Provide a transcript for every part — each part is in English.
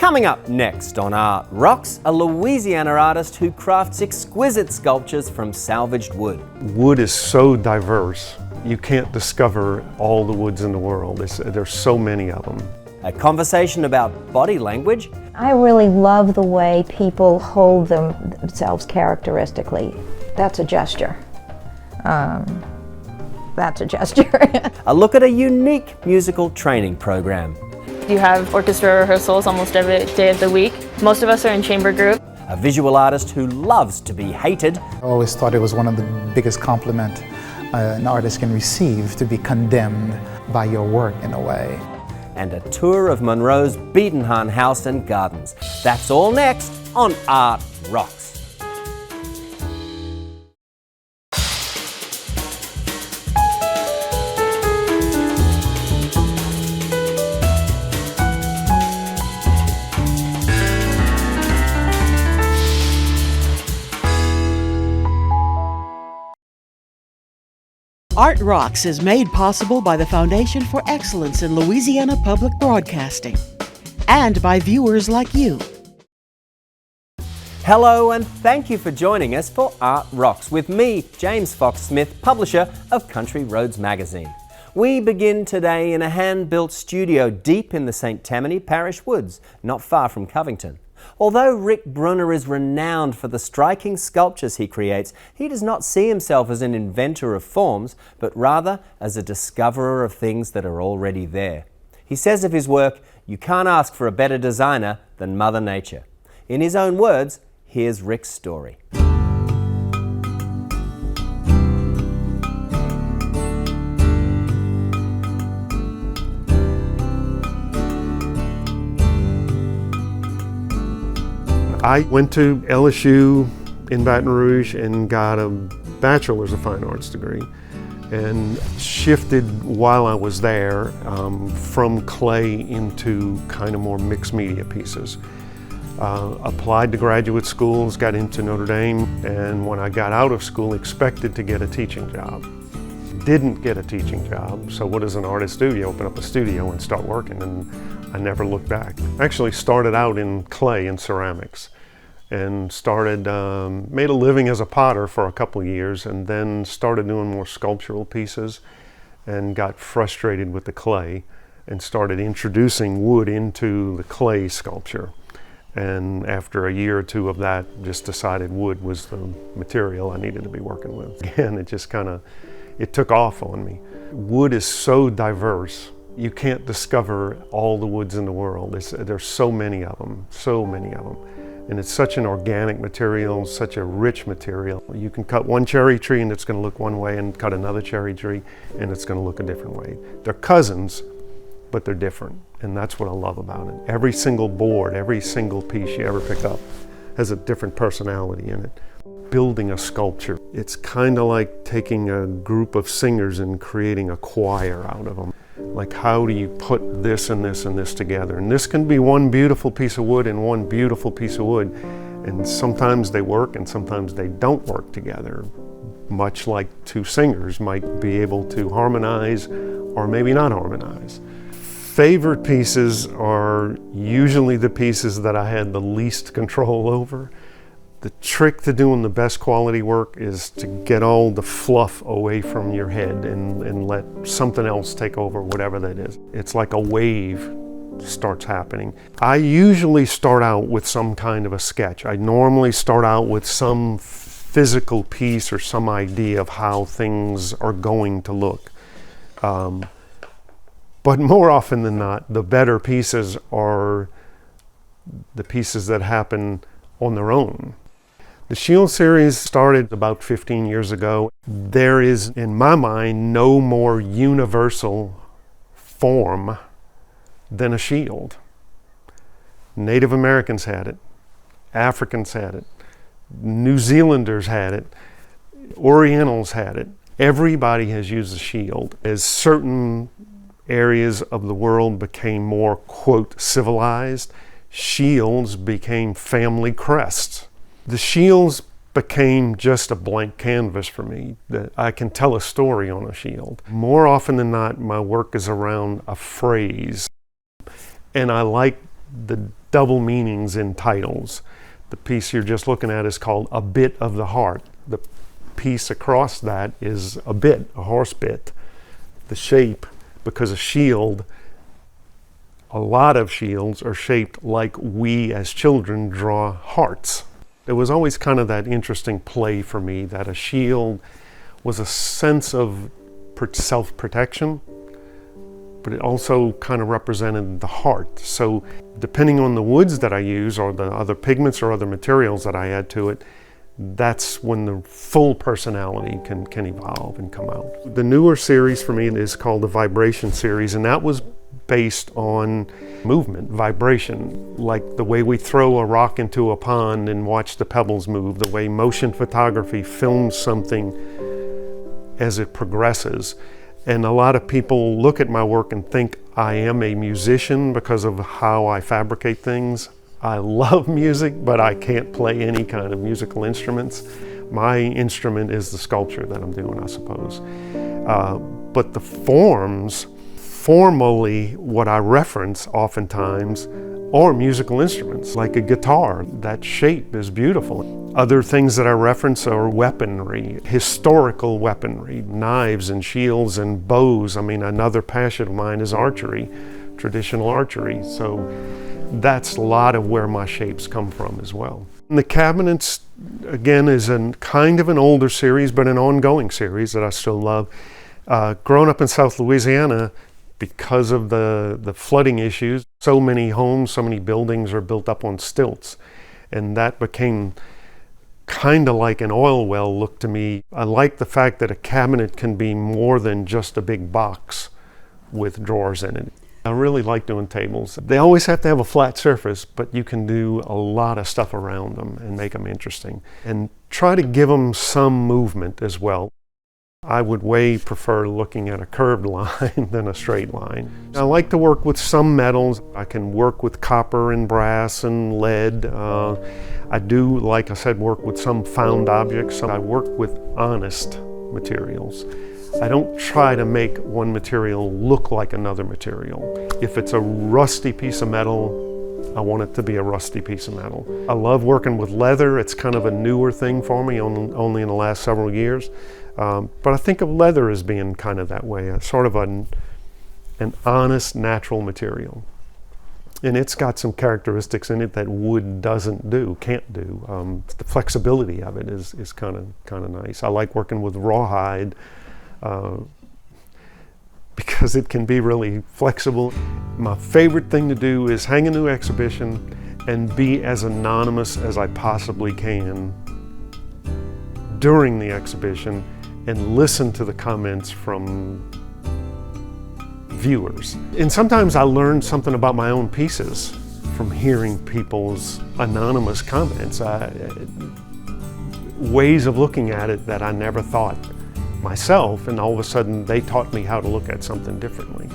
Coming up next on Art Rocks, a Louisiana artist who crafts exquisite sculptures from salvaged wood. Wood is so diverse. You can't discover all the woods in the world. There's so many of them. A conversation about body language. I really love the way people hold themselves characteristically. That's a gesture. That's a gesture. A look at a unique musical training program. You have orchestra rehearsals almost every day of the week. Most of us are in chamber group. A visual artist who loves to be hated. I always thought it was one of the biggest compliments an artist can receive, to be condemned by your work in a way. And a tour of Monroe's Biedenharn House and Gardens. That's all next on Art Rocks. Art Rocks is made possible by the Foundation for Excellence in Louisiana Public Broadcasting and by viewers like you. Hello and thank you for joining us for Art Rocks with me, James Fox Smith, publisher of Country Roads magazine. We begin today in a hand-built studio deep in the St. Tammany Parish woods, not far from Covington. Although Rick Brunner is renowned for the striking sculptures he creates, he does not see himself as an inventor of forms, but rather as a discoverer of things that are already there. He says of his work, "You can't ask for a better designer than Mother Nature." In his own words, here's Rick's story. I went to LSU in Baton Rouge and got a Bachelor's of Fine Arts degree, and shifted while I was there from clay into kind of more mixed media pieces. Applied to graduate schools, got into Notre Dame, and when I got out of school, expected to get a teaching job. Didn't get a teaching job, so what does an artist do? You open up a studio and start working, and I never looked back. Actually started out in clay and ceramics, and made a living as a potter for a couple of years, and then started doing more sculptural pieces and got frustrated with the clay and started introducing wood into the clay sculpture. And after a year or two of that, just decided wood was the material I needed to be working with. Again, it just it took off on me. Wood is so diverse. You can't discover all the woods in the world. There's so many of them, so many of them. And it's such an organic material, such a rich material. You can cut one cherry tree and it's going to look one way, and cut another cherry tree and it's going to look a different way. They're cousins, but they're different. And that's what I love about it. Every single board, every single piece you ever pick up has a different personality in it. Building a sculpture, it's kind of like taking a group of singers and creating a choir out of them. Like, how do you put this and this and this together? And this can be one beautiful piece of wood and one beautiful piece of wood. And sometimes they work and sometimes they don't work together. Much like two singers might be able to harmonize or maybe not harmonize. Favorite pieces are usually the pieces that I had the least control over. The trick to doing the best quality work is to get all the fluff away from your head and let something else take over, whatever that is. It's like a wave starts happening. I usually start out with some kind of a sketch. I normally start out with some physical piece or some idea of how things are going to look. But more often than not, the better pieces are the pieces that happen on their own. The Shield series started about 15 years ago. There is, in my mind, no more universal form than a shield. Native Americans had it, Africans had it, New Zealanders had it, Orientals had it. Everybody has used a shield. As certain areas of the world became more, quote, civilized, shields became family crests. The shields became just a blank canvas for me, that I can tell a story on a shield. More often than not, my work is around a phrase, and I like the double meanings in titles. The piece you're just looking at is called A Bit of the Heart. The piece across that is a bit, a horse bit. The shape, because a shield, a lot of shields are shaped like we as children draw hearts. There was always kind of that interesting play for me that a shield was a sense of self-protection, but it also kind of represented the heart. So depending on the woods that I use or the other pigments or other materials that I add to it, that's when the full personality can evolve and come out. The newer series for me is called the Vibration series, and that was based on movement, vibration, like the way we throw a rock into a pond and watch the pebbles move, the way motion photography films something as it progresses. And a lot of people look at my work and think I am a musician because of how I fabricate things. I love music, but I can't play any kind of musical instruments. My instrument is the sculpture that I'm doing, I suppose. But the forms, formally, what I reference oftentimes are musical instruments, like a guitar. That shape is beautiful. Other things that I reference are weaponry, historical weaponry, knives and shields and bows. I mean, another passion of mine is archery, traditional archery. So that's a lot of where my shapes come from as well. And the cabinets, again, is kind of an older series, but an ongoing series that I still love. Growing up in South Louisiana, because of the flooding issues, so many homes, so many buildings are built up on stilts. And that became kind of like an oil well look to me. I like the fact that a cabinet can be more than just a big box with drawers in it. I really like doing tables. They always have to have a flat surface, but you can do a lot of stuff around them and make them interesting. And try to give them some movement as well. I would way prefer looking at a curved line than a straight line. I like to work with some metals. I can work with copper and brass and lead. I do, like I said, work with some found objects. So I work with honest materials. I don't try to make one material look like another material. If it's a rusty piece of metal, I want it to be a rusty piece of metal. I love working with leather. It's kind of a newer thing for me, only in the last several years. But I think of leather as being kind of that way, sort of an honest, natural material. And it's got some characteristics in it that wood can't do. The flexibility of it is kind of nice. I like working with rawhide because it can be really flexible. My favorite thing to do is hang a new exhibition and be as anonymous as I possibly can during the exhibition and listen to the comments from viewers. And sometimes I learn something about my own pieces from hearing people's anonymous comments, ways of looking at it that I never thought myself, and all of a sudden they taught me how to look at something differently.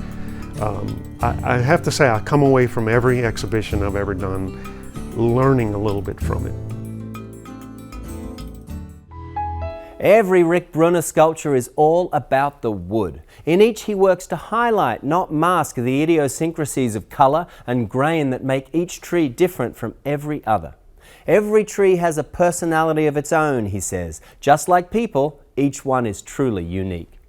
I have to say I come away from every exhibition I've ever done learning a little bit from it. Every Rick Brunner sculpture is all about the wood. In each he works to highlight, not mask, the idiosyncrasies of colour and grain that make each tree different from every other. Every tree has a personality of its own, he says. Just like people, each one is truly unique.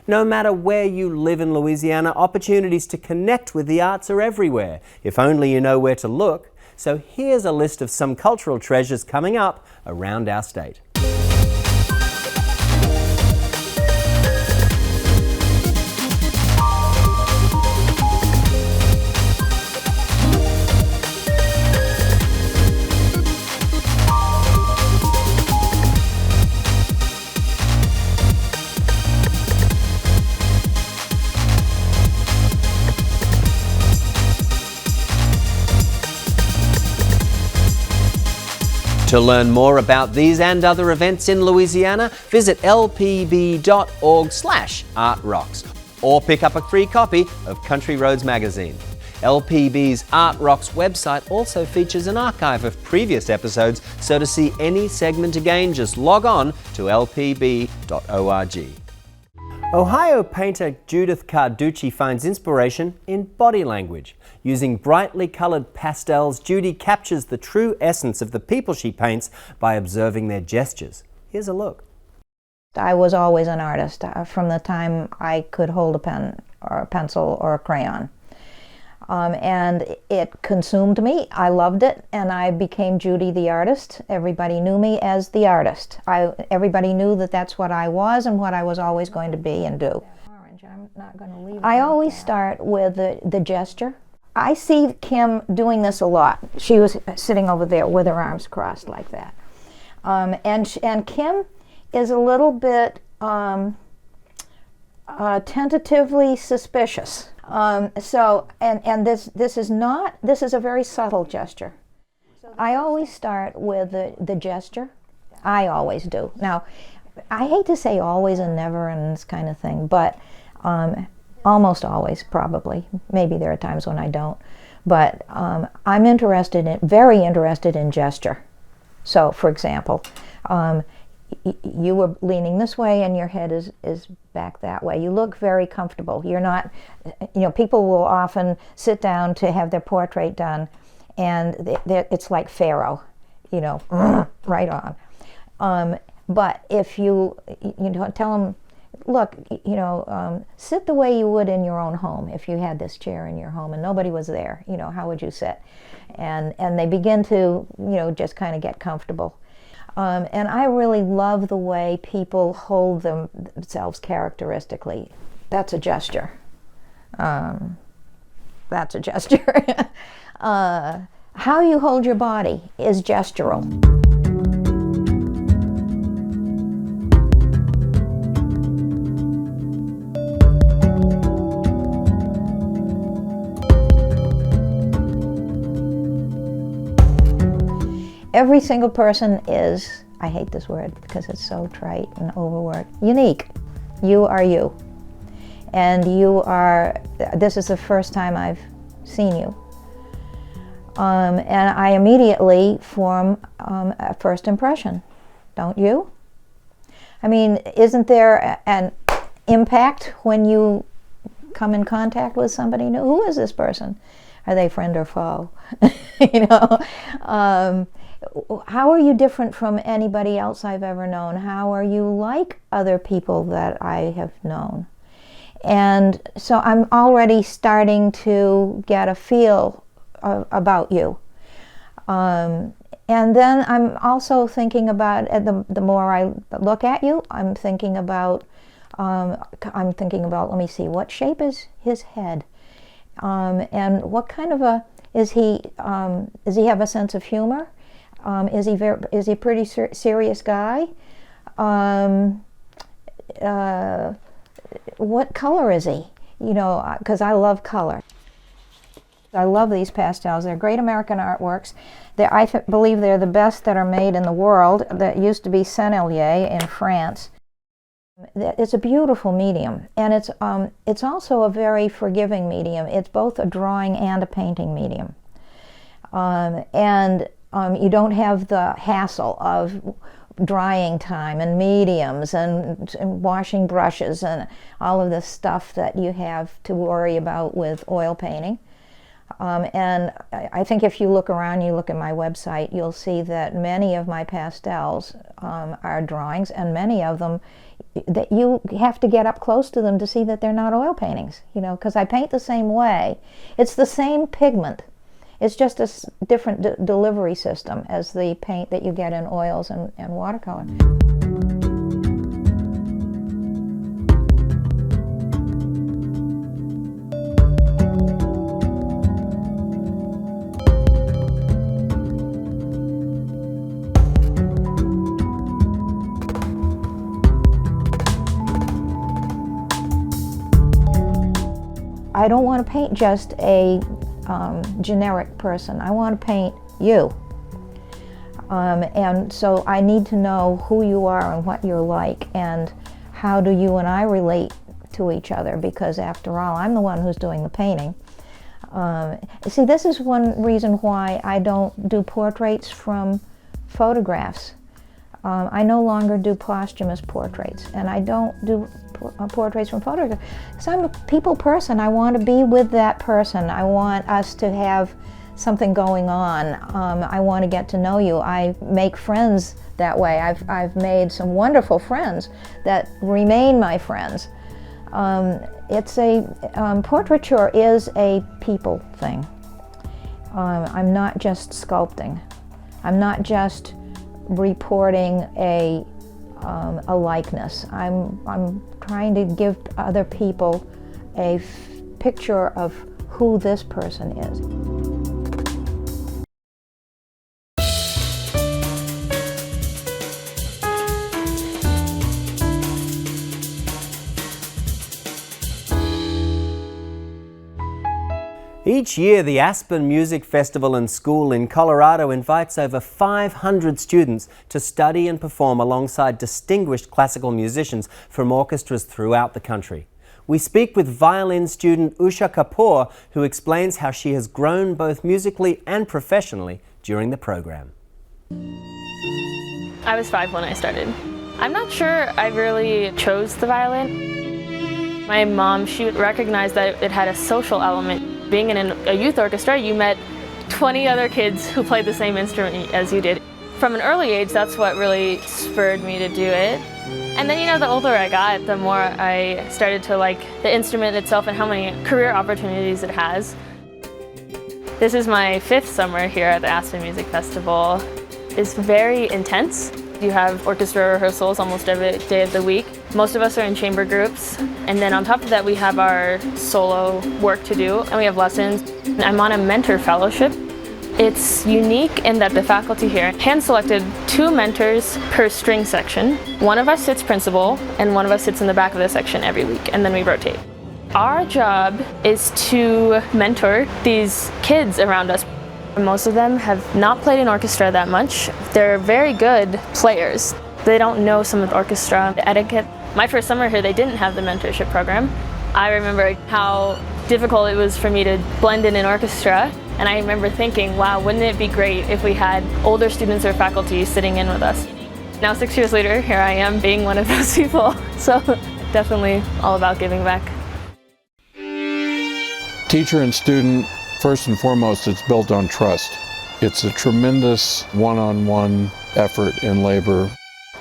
No matter where you live in Louisiana, opportunities to connect with the arts are everywhere, if only you know where to look. So here's a list of some cultural treasures coming up around our state. To learn more about these and other events in Louisiana, visit lpb.org/artrocks or pick up a free copy of Country Roads magazine. LPB's Art Rocks website also features an archive of previous episodes, so to see any segment again, just log on to lpb.org. Ohio painter Judith Carducci finds inspiration in body language. Using brightly coloured pastels, Judy captures the true essence of the people she paints by observing their gestures. Here's a look. I was always an artist from the time I could hold a pen or a pencil or a crayon. And it consumed me. I loved it, and I became Judy the artist. Everybody knew me as the artist. Everybody knew that that's what I was and what I was always going to be and do. I always start with the gesture. I see Kim doing this a lot. She was sitting over there with her arms crossed like that. And Kim is a little bit tentatively suspicious. This is a very subtle gesture. I always start with the gesture. I always do. Now, I hate to say always and never and this kind of thing, but almost always, probably. Maybe there are times when I don't. But I'm very interested in gesture. So, for example, you were leaning this way and your head is back that way. You look very comfortable. You're not, people will often sit down to have their portrait done and it's like Pharaoh, right on. But if you tell them, look, sit the way you would in your own home. If you had this chair in your home and nobody was there, how would you sit? And they begin to, just kind of get comfortable. And I really love the way people hold themselves characteristically. That's a gesture. That's a gesture. How you hold your body is gestural. Every single person is, I hate this word because it's so trite and overworked, unique. You are you. And this is the first time I've seen you. And I immediately form a first impression, don't you? I mean, isn't there an impact when you come in contact with somebody new? Who is this person? Are they friend or foe? How are you different from anybody else I've ever known? How are you like other people that I have known? And so I'm already starting to get a feel about you. And then I'm also thinking about, the more I look at you, I'm thinking about, let me see, what shape is his head? And what kind of does he have a sense of humor? Is he a pretty serious guy? What color is he? Because I love color. I love these pastels. They're great American artworks. I believe they're the best that are made in the world. That used to be Sennelier in France. It's a beautiful medium, and it's also a very forgiving medium. It's both a drawing and a painting medium. You don't have the hassle of drying time and mediums and washing brushes and all of this stuff that you have to worry about with oil painting. And I think if you look around, you look at my website, you'll see that many of my pastels are drawings, and many of them that you have to get up close to them to see that they're not oil paintings, because I paint the same way. It's the same pigment. It's just a different delivery system as the paint that you get in oils and watercolor. I don't want to paint just a generic person. I want to paint you. And so I need to know who you are and what you're like and how do you and I relate to each other, because after all, I'm the one who's doing the painting. See, this is one reason why I don't do portraits from photographs. I no longer do posthumous portraits, and I don't do portraits from photographs. Because I'm a people person. I want to be with that person. I want us to have something going on. I want to get to know you. I make friends that way. I've made some wonderful friends that remain my friends. Portraiture is a people thing. I'm not just sculpting. I'm not just reporting a likeness. I'm trying to give other people a picture of who this person is. Each year, the Aspen Music Festival and School in Colorado invites over 500 students to study and perform alongside distinguished classical musicians from orchestras throughout the country. We speak with violin student Usha Kapoor, who explains how she has grown both musically and professionally during the program. I was 5 when I started. I'm not sure I really chose the violin. My mom, she recognized that it had a social element. Being in a youth orchestra, you met 20 other kids who played the same instrument as you did. From an early age, that's what really spurred me to do it. And then, the older I got, the more I started to like the instrument itself and how many career opportunities it has. This is my 5th summer here at the Aspen Music Festival. It's very intense. You have orchestra rehearsals almost every day of the week. Most of us are in chamber groups, and then on top of that we have our solo work to do, and we have lessons. I'm on a mentor fellowship. It's unique in that the faculty here hand-selected 2 mentors per string section. One of us sits principal, and one of us sits in the back of the section every week, and then we rotate. Our job is to mentor these kids around us. Most of them have not played in orchestra that much. They're very good players. They don't know some of the orchestra etiquette. My first summer here, they didn't have the mentorship program. I remember how difficult it was for me to blend in an orchestra, and I remember thinking, wow, wouldn't it be great if we had older students or faculty sitting in with us. Now 6 years later, here I am being one of those people. So definitely all about giving back. Teacher and student, first and foremost, it's built on trust. It's a tremendous one-on-one effort and labor.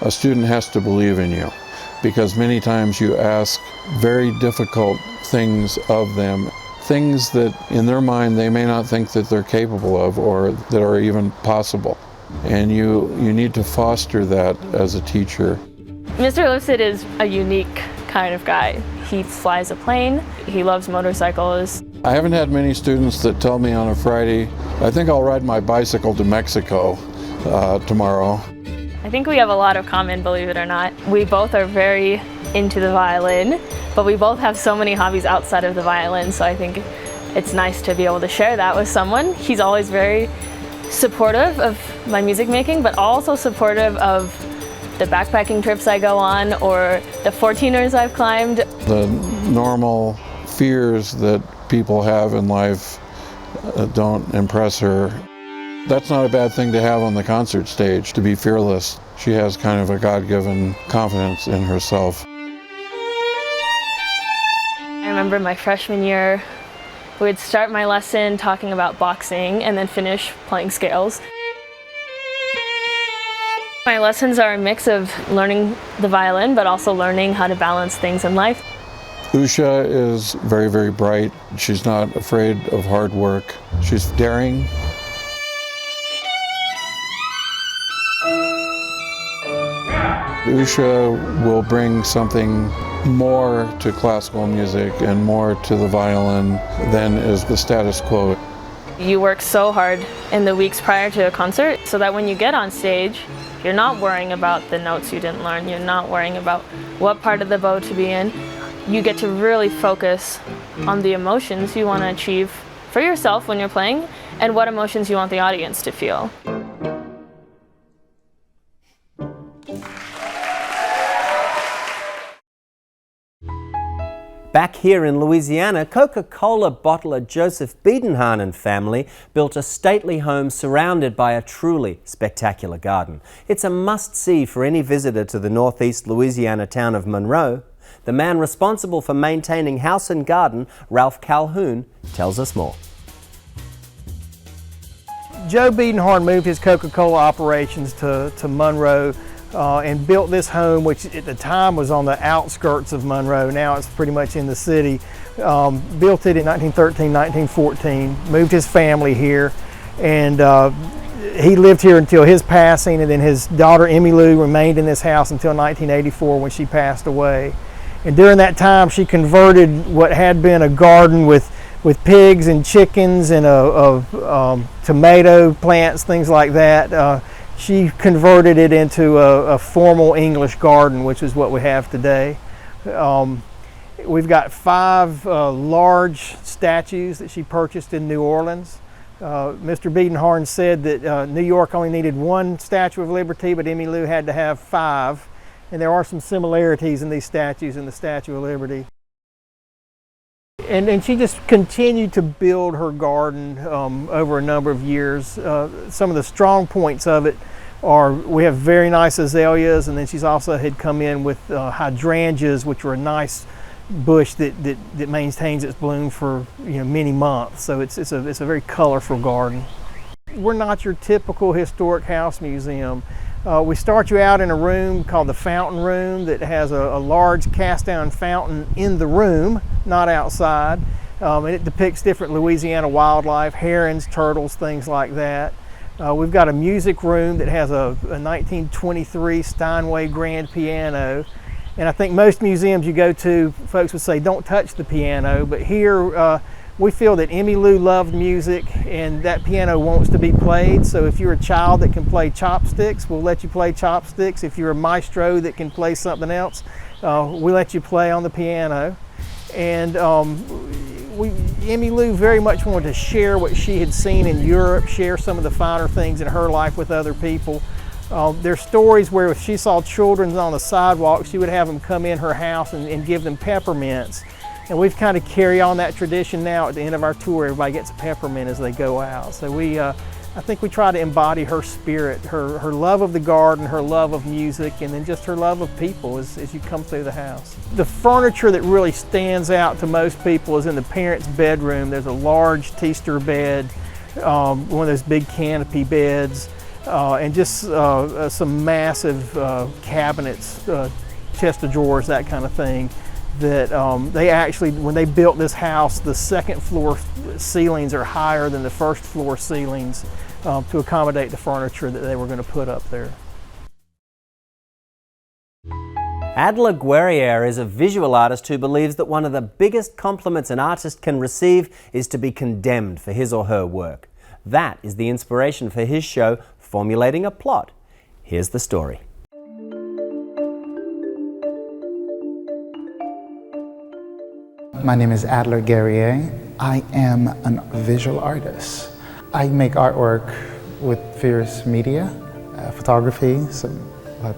A student has to believe in you, because many times you ask very difficult things of them, things that in their mind they may not think that they're capable of or that are even possible. And you need to foster that as a teacher. Mr. Lipset is a unique kind of guy. He flies a plane, he loves motorcycles. I haven't had many students that tell me on a Friday, I think I'll ride my bicycle to Mexico tomorrow. I think we have a lot of common, believe it or not. We both are very into the violin, but we both have so many hobbies outside of the violin, so I think it's nice to be able to share that with someone. He's always very supportive of my music making, but also supportive of the backpacking trips I go on or the 14ers I've climbed. The normal fears that people have in life don't impress her. That's not a bad thing to have on the concert stage, to be fearless. She has kind of a God-given confidence in herself. I remember my freshman year, we'd start my lesson talking about boxing and then finish playing scales. My lessons are a mix of learning the violin, but also learning how to balance things in life. Usha is very, very bright. She's not afraid of hard work. She's daring. Usha will bring something more to classical music and more to the violin than is the status quo. You work so hard in the weeks prior to a concert so that when you get on stage, you're not worrying about the notes you didn't learn. You're not worrying about what part of the bow to be in. You get to really focus on the emotions you want to achieve for yourself when you're playing and what emotions you want the audience to feel. Back here in Louisiana, Coca-Cola bottler Joseph Biedenharn and family built a stately home surrounded by a truly spectacular garden. It's a must-see for any visitor to the northeast Louisiana town of Monroe. The man responsible for maintaining house and garden, Ralph Calhoun, tells us more. Joe Biedenharn moved his Coca-Cola operations to Monroe and built this home, which at the time was on the outskirts of Monroe. Now it's pretty much in the city. Built it in 1913, 1914, moved his family here, and he lived here until his passing, and then his daughter Emmylou remained in this house until 1984 when she passed away. And during that time she converted what had been a garden with pigs and chickens and tomato plants, things like that. She converted it into a formal English garden, which is what we have today. We've got 5 large statues that she purchased in New Orleans. Mr. Biedenharn said that New York only needed 1 Statue of Liberty, but Emmylou had to have 5. And there are some similarities in these statues and the Statue of Liberty. And she just continued to build her garden over a number of years. Some of the strong points of it are we have very nice azaleas, and then she's also had come in with hydrangeas, which are a nice bush that maintains its bloom for many months. So it's a very colorful garden. We're not your typical historic house museum. We start you out in a room called the Fountain Room that has a large cast-down fountain in the room, not outside. And it depicts different Louisiana wildlife, herons, turtles, things like that. We've got a music room that has a 1923 Steinway grand piano. And I think most museums you go to, folks would say, don't touch the piano. But here, we feel that Emmylou loved music and that piano wants to be played. So if you're a child that can play chopsticks, we'll let you play chopsticks. If you're a maestro that can play something else, we let you play on the piano. And Emmylou very much wanted to share what she had seen in Europe, share some of the finer things in her life with other people. There's stories where if she saw children on the sidewalk, she would have them come in her house and give them peppermints. And we've kind of carried on that tradition now. At the end of our tour, everybody gets a peppermint as they go out. So I think we try to embody her spirit, her love of the garden, her love of music, and then just her love of people as you come through the house. The furniture that really stands out to most people is in the parents' bedroom. There's a large Teaster bed, one of those big canopy beds, and just some massive cabinets, chest of drawers, that kind of thing. That they actually, when they built this house, the second floor ceilings are higher than the first floor ceilings to accommodate the furniture that they were going to put up there. Adler Guerriere is a visual artist who believes that one of the biggest compliments an artist can receive is to be condemned for his or her work. That is the inspiration for his show, Formulating a Plot. Here's the story. My name is Adler Guerriere. I am a visual artist. I make artwork with various media, photography, some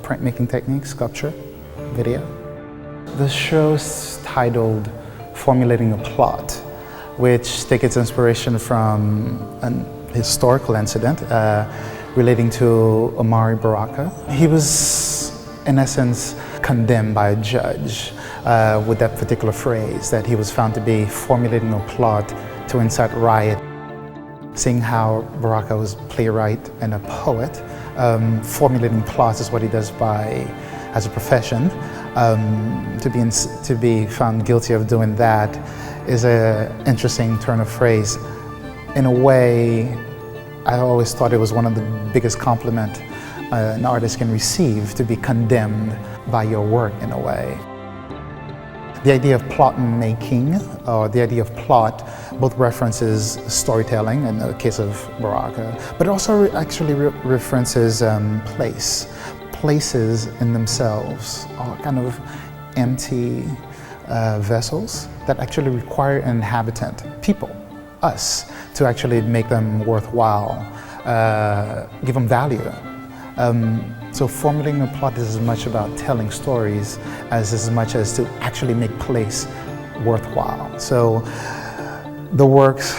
printmaking techniques, sculpture, video. The show's titled Formulating a Plot, which takes its inspiration from an historical incident relating to Amari Baraka. He was, in essence, condemned by a judge with that particular phrase, that he was found to be formulating a plot to incite riot. Seeing how Baraka was a playwright and a poet, formulating plots is what he does as a profession. To be found guilty of doing that is an interesting turn of phrase. In a way, I always thought it was one of the biggest compliments an artist can receive, to be condemned by your work in a way. The idea of plot making, or the idea of plot, both references storytelling in the case of Baraka, but also actually references place. Places in themselves are kind of empty vessels that actually require an inhabitant, people, us, to actually make them worthwhile, give them value. So formulating a plot is as much about telling stories as much as to actually make place worthwhile. So the works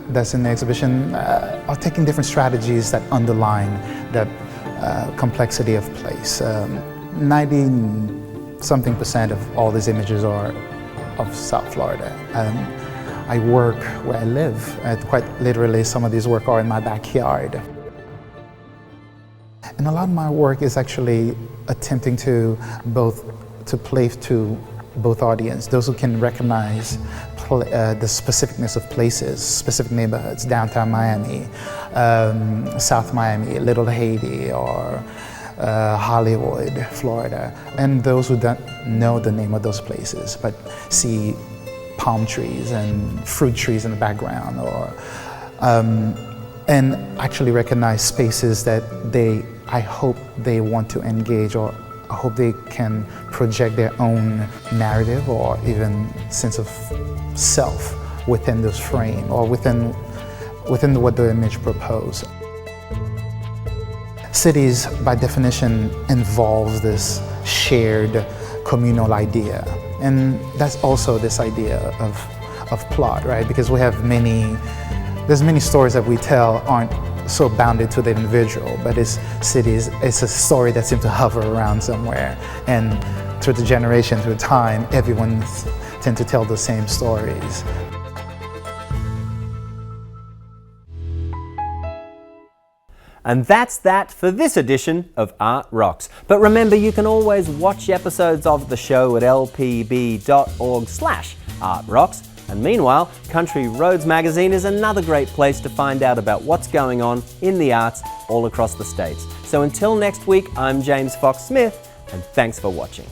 that's in the exhibition are taking different strategies that underline that complexity of place. 99% something percent of all these images are of South Florida. I work where I live. Quite literally, some of these work are in my backyard. And a lot of my work is actually attempting to play to both audience, those who can recognize the specificness of places, specific neighborhoods, downtown Miami, South Miami, Little Haiti, or Hollywood, Florida, and those who don't know the name of those places but see palm trees and fruit trees in the background, or and actually recognize spaces that I hope they want to engage, or I hope they can project their own narrative or even sense of self within this frame, or within what the image proposes. Cities, by definition, involves this shared communal idea. And that's also this idea of plot, right? Because we have there's many stories that we tell aren't so bounded to the individual, but it's a story that seems to hover around somewhere. And through the generation, through time, everyone tends to tell the same stories. And that's that for this edition of Art Rocks. But remember, you can always watch episodes of the show at lpb.org/artrocks. And meanwhile, Country Roads Magazine is another great place to find out about what's going on in the arts all across the states. So until next week, I'm James Fox Smith, and thanks for watching.